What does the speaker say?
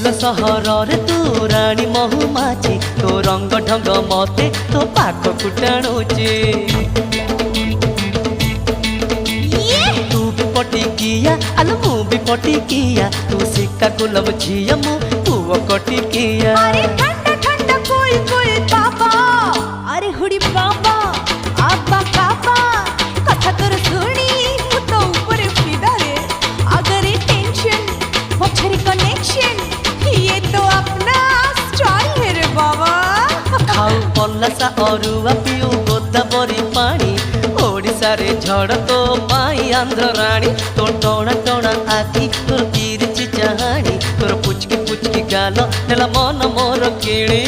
फूल सहर तू राणी महुमाछी तो रंग ढंग मते तो पाख कुटाणुचे तू भी पटिकिया आलो मु भी पटिकिया तू सिक्का गुलाब झिया मु पुओ कटिकिया अरे ठंडा ठंडा कोई कोई बाबा अरे हुडी बाबा आबा काबा कथा तोर सुनी मु तो ऊपर फिदा रे अगर ये टेंशन मछरी कनेक्शन ये तो अपना स्टाइल है रे बाबा खाऊ पल्लासा अरुआ पिऊ गोदावरी पानी ओडिशा रे झड़ तो पाई आंध्र राणी तो टोना टोना आखि तोर तिरछी चाहाणी तोर पुचकी पुचकी गाल नेला मन मोर किणी